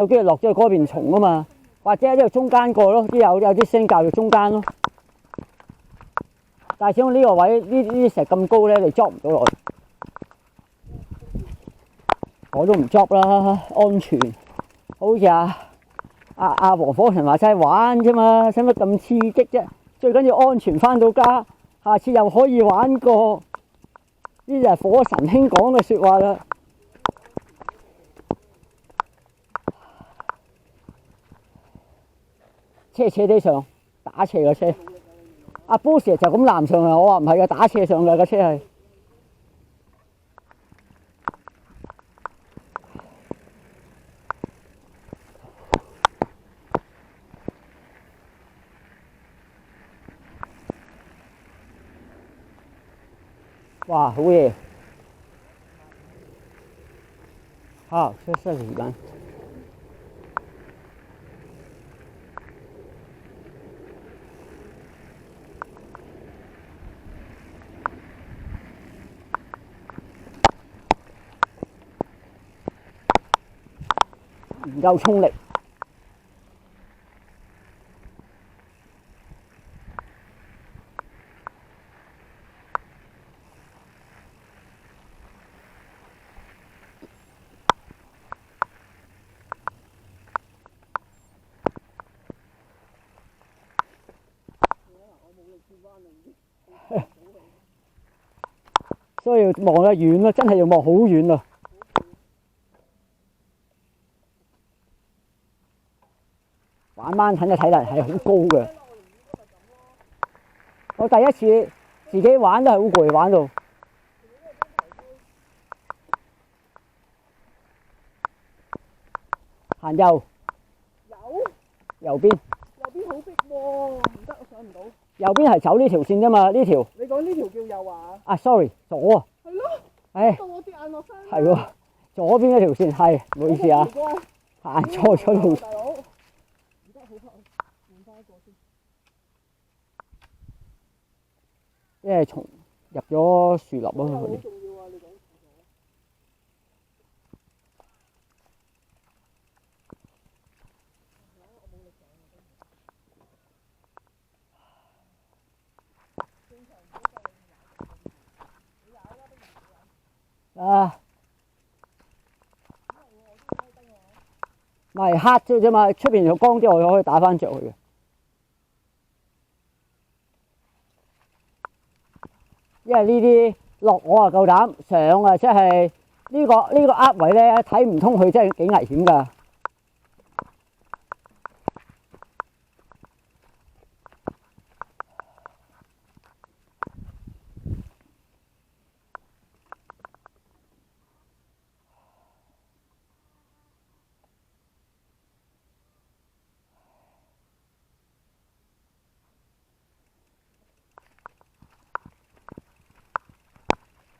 有機會落咗去嗰邊蟲啊嘛，或者喺呢度中間過咯，有啲聲教育中間咯。但係始終呢個位呢啲石咁高咧，你捉唔到落去。我都唔捉啦，安全。好似阿黃火神話齋玩啫嘛，使乜咁刺激啫？最緊要安全翻到家，下次又可以玩過。呢就係火神兄講嘅説話啦。斜地上打斜個車，阿 Boss 就咁攬上啊！我話唔係嘅，打斜上嘅個車係。哇，好嘢！好，這是魚唔夠衝力。所以要望得遠咯，真係要望好遠啊！玩掹藤嘅體能係好高嘅。我第一次自己玩都係好攰，玩到。行右。右邊。右邊好逼喎，唔得，我上唔到。右邊係走呢條線啫嘛，呢條。你講呢條叫右啊？啊，sorry，左啊。係咯。唉。到我跌眼落山。係喎，左邊嗰條線係，唔好意思啊，行錯咗路。大佬，唔得，好黑，換翻一個先。因為蟲入咗樹林啊嘛，佢哋。重要啊！你講。啊，咪黑咗啫嘛，出邊有光啲，我可以打翻着佢嘅。因為呢啲落我啊夠膽，上啊即係呢個噏位咧睇唔通佢，真係幾危險㗎。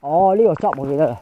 哦，呢個執我記得啦。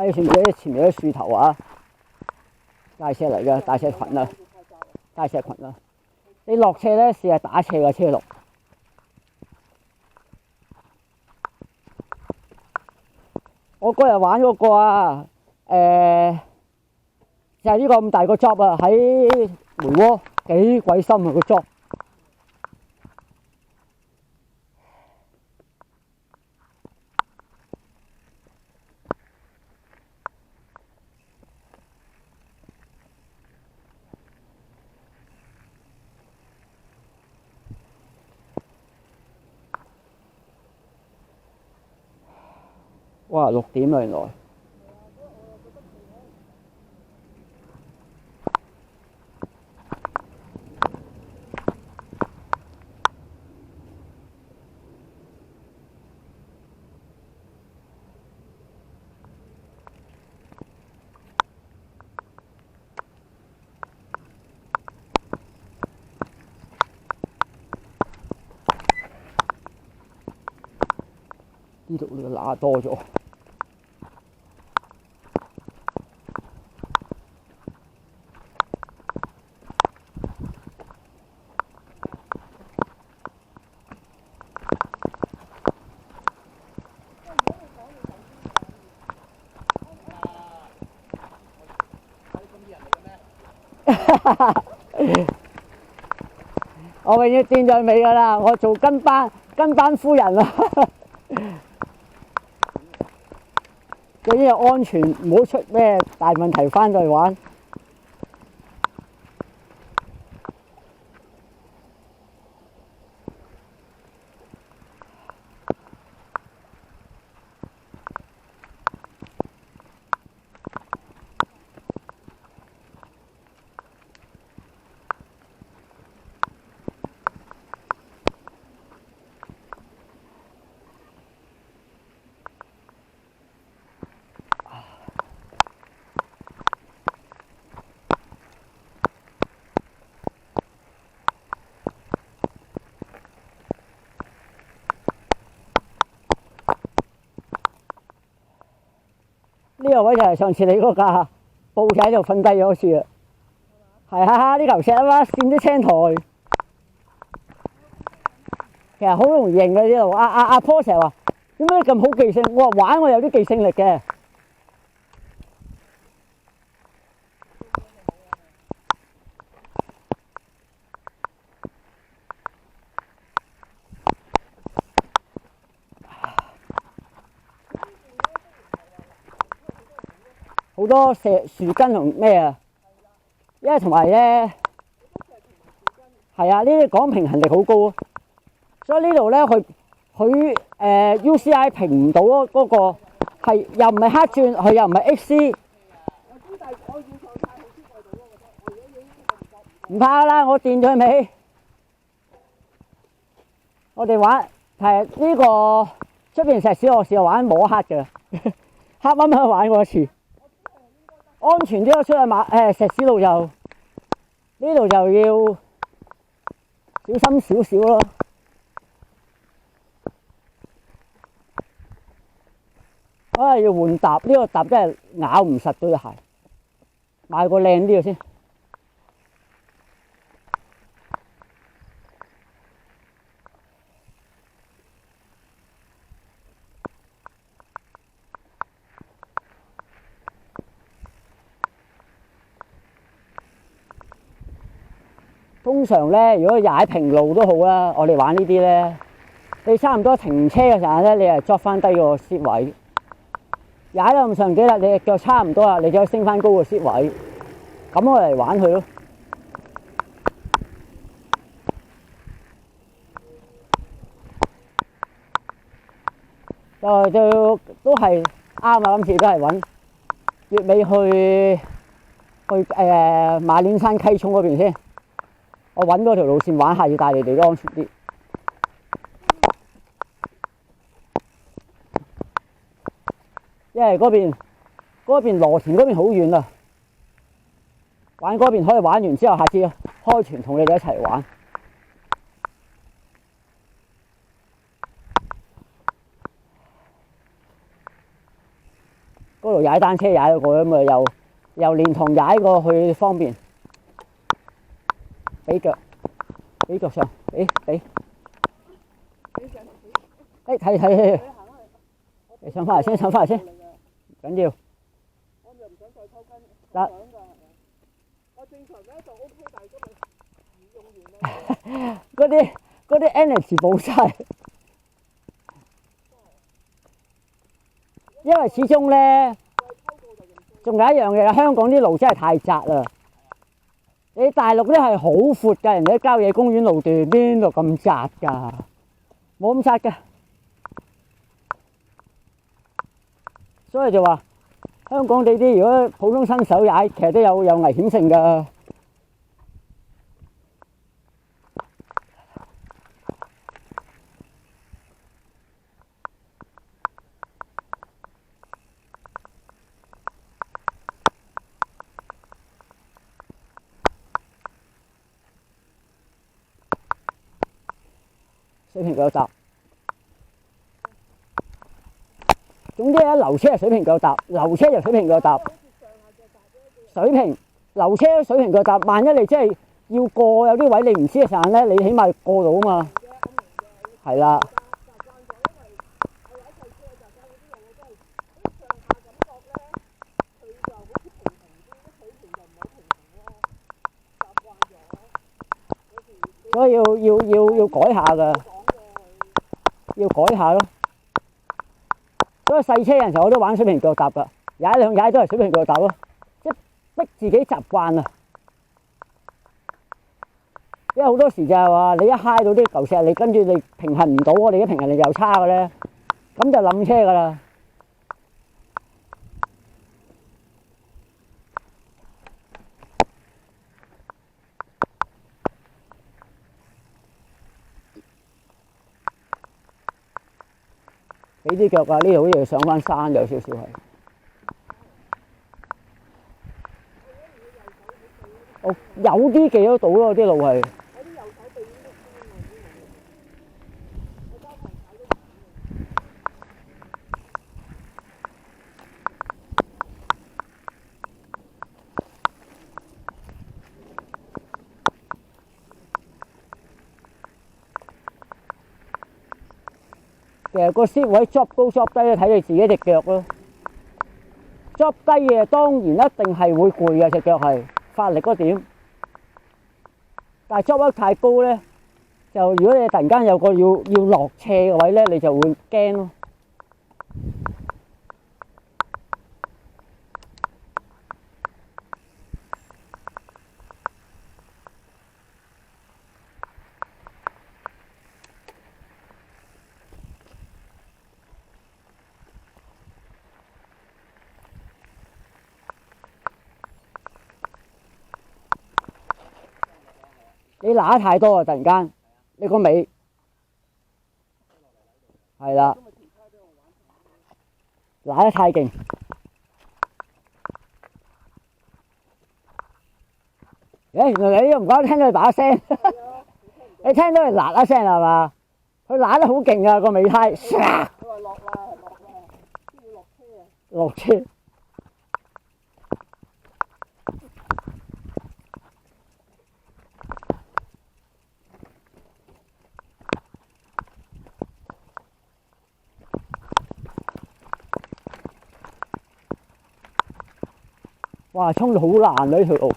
你算唔算前面啲樹頭啊？大石嚟嘅，大石群啊，大石群啊！你落斜咧，試下打斜個車落。我嗰日玩嗰個啊，就係呢個咁大個 job 啊，喺梅窩幾鬼深啊個 job。哇！6點啦，原來。呢度呢個乸多咗。我永遠墊在尾㗎啦，我做跟班夫人啊！最緊要安全，唔好出咩大問題翻到嚟玩。呢個位就係上次你嗰架報仔喺度瞓低咗次啦。係啊，呢嚿石啊嘛，跣啲青苔。其實好容易認嘅呢度。阿坡成日話點解咁好記性？我話玩我有啲記性力嘅。好多樹根同咩啊？因為同埋咧，係啊，呢啲講平衡力好高啊。所以呢度咧，佢UCI 評唔到嗰個係又唔係黑鑽，佢又唔係 XC。唔怕啦，我墊咗尾。我哋玩係呢個出邊石屎，我試過玩摸黑嘅，黑蚊蚊玩過一次。安全啲咯，出去石屎路又呢度就要小心少少咯。要換踏，呢個踏真係咬唔實對鞋，買個靚啲嘅先。通常咧，如果踩平路都好啦，我哋玩呢啲咧，你差唔多停車嘅時候咧，你係捉翻低個 seat 位，踩到咁上幾啦，你隻腳差唔多啦，你就可以升翻高個 seat 位，咁我嚟玩佢咯。就都係啱啊！今次都係揾月尾去馬戀山溪涌嗰邊先。我揾嗰條路線玩下，要帶你哋都安全啲。因為嗰邊羅田嗰邊好遠啊，玩嗰邊可以玩完之後，下次開團同你哋一齊玩。嗰度踩單車踩得過咁啊，由蓮塘踩過去方便。俾腳上，俾。睇，你上翻嚟先，唔緊要。我又唔想再抽筋。得。我正常咧就 OK，但係今日用完啦。嗰啲 energy 冇晒。因為始終咧，仲有一樣嘢，香港啲路真係太窄啦。你大陸咧係好闊㗎，人哋啲郊野公園路段邊度咁窄㗎？冇咁窄㗎。所以就話香港地啲，如果普通新手踩，其實都有危險性㗎。水平腳踏，總之咧流車係水平腳踏，流車就水平腳踏。流車水平腳踏，萬一你真係要過有啲位你唔知嘅時候咧，你起碼過到啊嘛。係啦。所以要改下㗎，要改下咯。所以細車有陣時我都玩水平腳踏㗎，踩兩踩都係水平腳踏咯，即係逼自己習慣啊。因為好多時就係話你一揩到啲舊石，你跟住你平衡唔到，我哋啲平衡力又差嘅咧，咁就冧車㗎啦。俾啲腳啊！呢度好似上翻山有少少係。哦，有啲記得到咯，啲路係。其實個 sit 位 drop 高 drop 低咧，睇你自己隻腳咯。drop 低嘅當然一定係會攰嘅，隻腳係發力嗰點。但係 drop 得太高咧，就如果你突然間有個要落斜嘅位咧，你就會驚咯。你揦得太多啊！突然間，你個尾係啦，揦得太勁。原來你都唔覺得聽到佢把聲，你聽到佢嗱一聲係嘛？佢揦得好勁啊個尾胎，唰！佢話落啦，先要落車啊！落車。哇！衝到好爛啊呢條路。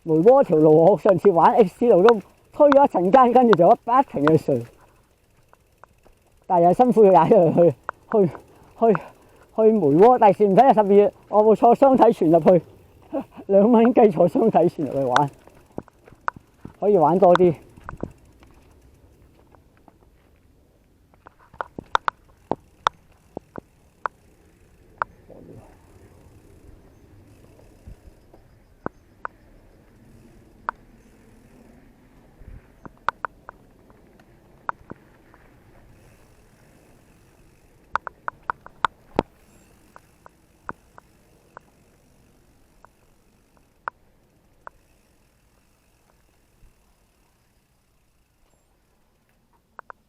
梅窩條路我上次玩 X 路都推咗一陣間，跟住就不停嘅水，但係又辛苦要踩去梅窩，第時唔使12月，我冇坐雙體船入去，2蚊雞坐雙體船入去玩，可以玩多啲。